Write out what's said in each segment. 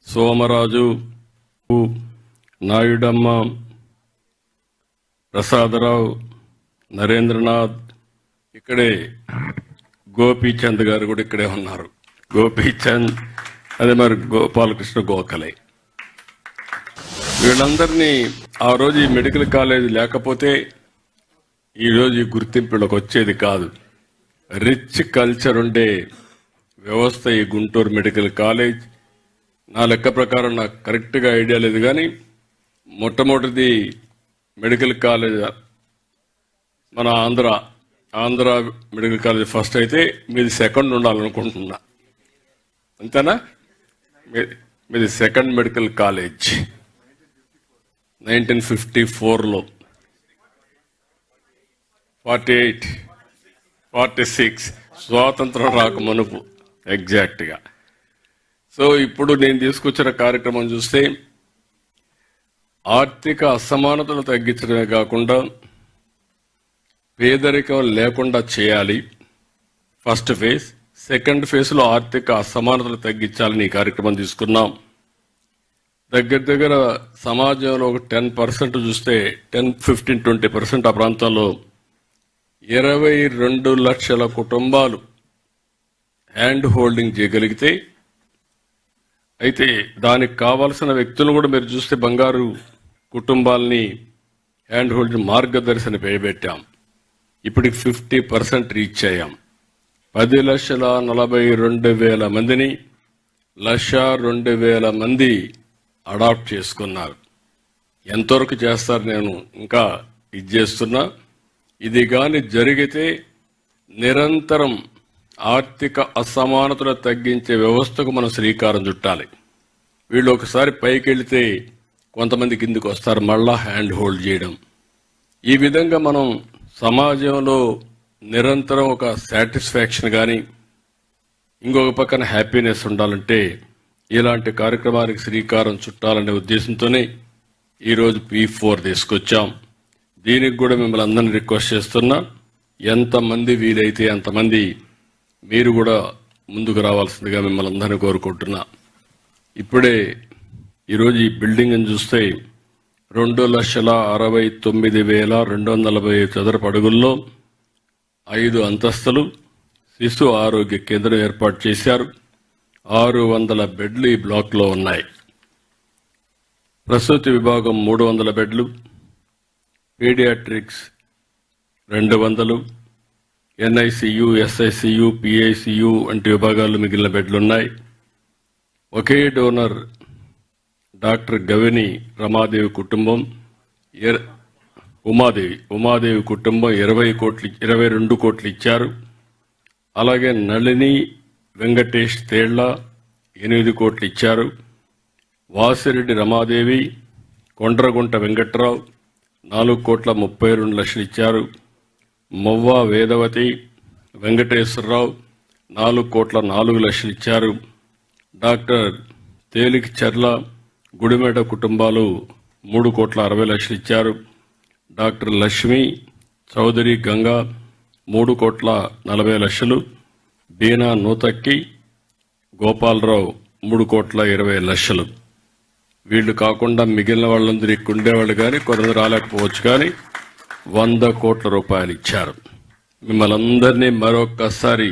సోమరాజు, నాయుడమ్మ, ప్రసాదరావు, నరేంద్రనాథ్, ఇక్కడే గోపీచంద్ గారు కూడా ఇక్కడే ఉన్నారు. గోపీచంద్, అదే మరి గోపాలకృష్ణ గోఖలే. వీళ్ళందరినీ ఆ రోజు ఈ మెడికల్ కాలేజ్ లేకపోతే ఈరోజు ఈ గుర్తింపులకు వచ్చేది కాదు. రిచ్ కల్చర్ ఉండే వ్యవస్థ ఈ గుంటూరు మెడికల్ కాలేజ్. నా లెక్క ప్రకారం నాకు కరెక్ట్గా ఐడియా లేదు, కానీ మొట్టమొదటిది మెడికల్ కాలేజ్ మన ఆంధ్ర మెడికల్ కాలేజ్ ఫస్ట్ అయితే మీది సెకండ్ ఉండాలనుకుంటున్నా. అంతేనా? మీది సెకండ్ మెడికల్ కాలేజ్ 1954లో, 48, 46 స్వాతంత్రం రాక మునుపు ఎగ్జాక్ట్గా. సో ఇప్పుడు నేను తీసుకొచ్చిన కార్యక్రమం చూస్తే ఆర్థిక అసమానతలు తగ్గించడమే కాకుండా పేదరికం లేకుండా చేయాలి ఫస్ట్ ఫేజ్. సెకండ్ ఫేజ్లో ఆర్థిక అసమానతలు తగ్గించాలని ఈ కార్యక్రమం తీసుకున్నాం. దగ్గర సమాజంలో ఒక 10% చూస్తే 10, 15, 20% ఆ ప్రాంతంలో 22 లక్షల కుటుంబాలు హ్యాండ్ హోల్డింగ్ చేయగలిగితే, అయితే దానికి కావాల్సిన వ్యక్తులను కూడా మీరు చూస్తే బంగారు కుటుంబాలని హ్యాండ్ హోల్డింగ్ మార్గదర్శన పెట్టాం. ఇప్పటికి 50% రీచ్ అయ్యాం. 10,42,000 మందిని 1,02,000 మంది అడాప్ట్ చేసుకున్నారు. ఎంతవరకు చేస్తారు నేను ఇంకా ఇది చేస్తున్నా. ఇది కానీ జరిగితే నిరంతరం ఆర్థిక అసమానతలు తగ్గించే వ్యవస్థకు మనం శ్రీకారం చుట్టాలి. వీళ్ళు ఒకసారి పైకి వెళితే కొంతమంది కిందికి వస్తారు, మళ్ళా హ్యాండ్ హోల్డ్ చేయడం. ఈ విధంగా మనం సమాజంలో నిరంతరం ఒక సాటిస్ఫాక్షన్ కానీ ఇంకొక పక్కన హ్యాపీనెస్ ఉండాలంటే ఇలాంటి కార్యక్రమానికి శ్రీకారం చుట్టాలనే ఉద్దేశంతోనే ఈరోజు P4 తీసుకొచ్చాం. దీనికి కూడా మిమ్మల్ని అందరినీ రిక్వెస్ట్ చేస్తున్నా, ఎంతమంది వీలైతే అంతమంది మీరు కూడా ముందుకు రావాల్సిందిగా మిమ్మల్ని అందరినీ కోరుకుంటున్నా. ఇప్పుడే ఈరోజు ఈ బిల్డింగ్ని చూస్తే 2,69,240 చదరపు అడుగుల్లో 5 అంతస్తులు శిశు ఆరోగ్య కేంద్రం ఏర్పాటు చేశారు. 600 బెడ్లు ఈ బ్లాక్లో ఉన్నాయి. ప్రసూతి విభాగం 300 బెడ్లు, పీడియాట్రిక్స్ 200, NICU, SICU, PICU వంటి విభాగాల్లో మిగిలిన బెడ్లున్నాయి. ఒకే డోనర్ డాక్టర్ గవిని రమాదేవి కుటుంబం, ఉమాదేవి కుటుంబం 22 కోట్లు ఇచ్చారు. అలాగే నళిని వెంకటేష్ తేళ్ల 8 కోట్లు ఇచ్చారు. వాసిరెడ్డి రమాదేవి, కొండ్రగుంట వెంకట్రావు 4,32,00,000 ఇచ్చారు. మొవ్వ వేదవతి, వెంకటేశ్వరరావు 4,04,00,000 ఇచ్చారు. డాక్టర్ తేలికి చర్ల, గుడిమెడ కుటుంబాలు 3,60,00,000 ఇచ్చారు. డాక్టర్ లక్ష్మి, చౌదరి గంగా 3,40,00,000. బీనా నూతక్కి, గోపాలరావు 3,20,00,000. వీళ్ళు కాకుండా మిగిలిన వాళ్ళందరూ ఇక్కడ ఉండేవాళ్ళు కానీ కొందరు రాలేకపోవచ్చు, కానీ 100 కోట్ల రూపాయలు ఇచ్చారు. మిమ్మల్ని అందరినీ మరొక్కసారి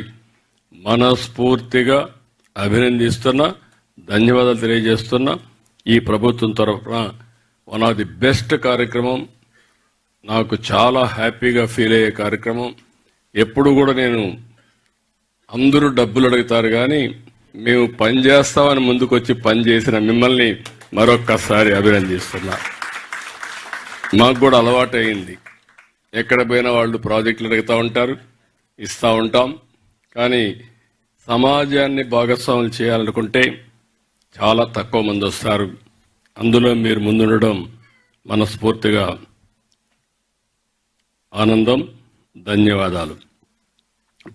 మనస్ఫూర్తిగా అభినందిస్తున్నా, ధన్యవాదాలు తెలియజేస్తున్నా. ఈ ప్రభుత్వం తరఫున వన్ ఆఫ్ ది బెస్ట్ కార్యక్రమం, నాకు చాలా హ్యాపీగా ఫీల్ అయ్యే కార్యక్రమం. ఎప్పుడు కూడా నేను అందరూ డబ్బులు అడుగుతారు కానీ మేము పని చేస్తామని ముందుకొచ్చి పని చేసిన మిమ్మల్ని మరొక్కసారి అభినందిస్తున్నా. మాకు కూడా అలవాటు అయింది, ఎక్కడ పోయినా వాళ్ళు ప్రాజెక్టులు అడుగుతూ ఉంటారు, ఇస్తూ ఉంటాం. కానీ సమాజాన్ని భాగస్వాములు చేయాలనుకుంటే చాలా తక్కువ మంది వస్తారు. అందులో మీరు ముందుండడం మనస్ఫూర్తిగా ఆనందం. ధన్యవాదాలు.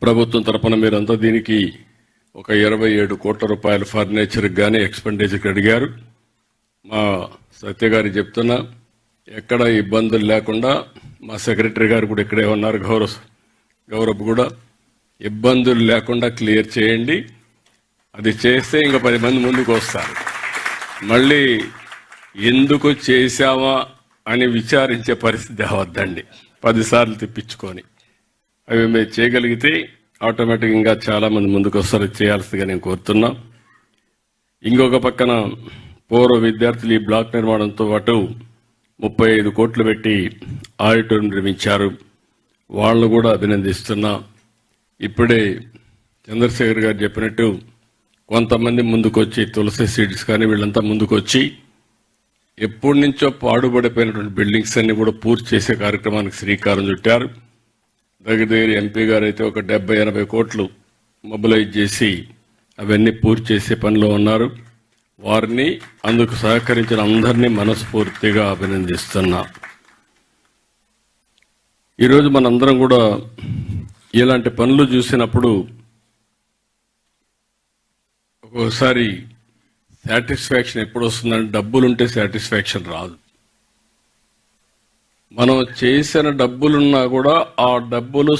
ప్రభుత్వం తరపున మీరంతా దీనికి ఒక 27 కోట్ల రూపాయలు ఫర్నిచర్కి కానీ ఎక్స్పెండిచర్కి అడిగారు. మా సత్య గారి చెప్తున్నా, ఎక్కడ ఇబ్బందులు లేకుండా, మా సెక్రటరీ గారు కూడా ఇక్కడే ఉన్నారు, గౌరవ్ కూడా, ఇబ్బందులు లేకుండా క్లియర్ చేయండి. అది చేస్తే ఇంకా 10 మంది ముందుకు వస్తారు. మళ్ళీ ఎందుకు చేశామా అని విచారించే పరిస్థితి అవద్దండి. 10 సార్లు తిప్పించుకొని అవి మీరు చేయగలిగితే ఆటోమేటిక్ ఇంకా చాలా మంది ముందుకు వస్తారు. చేయాల్సిందిగా నేను కోరుతున్నా. ఇంకొక పక్కన పూర్వ విద్యార్థులు ఈ బ్లాక్ నిర్మాణంతో పాటు 35 కోట్లు పెట్టి ఆడిటోరియం నిర్మించారు. వాళ్ళను కూడా అభినందిస్తున్నా. ఇప్పుడే చంద్రశేఖర్ గారు చెప్పినట్టు కొంతమంది ముందుకొచ్చి తులసి సీడ్స్ కానీ వీళ్ళంతా ముందుకొచ్చి ఎప్పటి నుంచో పాడుబడిపోయినటువంటి బిల్డింగ్స్ అన్ని కూడా పూర్తి చేసే కార్యక్రమానికి శ్రీకారం చుట్టారు. దగ్గర ఎంపీ గారు అయితే ఒక 70-80 కోట్లు మొబిలైజ్ చేసి అవన్నీ పూర్తి చేసే పనిలో ఉన్నారు. వారిని అందుకు సహకరించిన అందరినీ మనస్ఫూర్తిగా అభినందిస్తున్నా. ఈరోజు మనందరం కూడా ఇలాంటి పనులు చూసినప్పుడు ఒక్కోసారి సాటిస్ఫాక్షన్ ఎప్పుడు వస్తుందంటే డబ్బులుంటే సాటిస్ఫాక్షన్ రాదు. మనం చేసిన డబ్బులున్నా కూడా ఆ డబ్బులు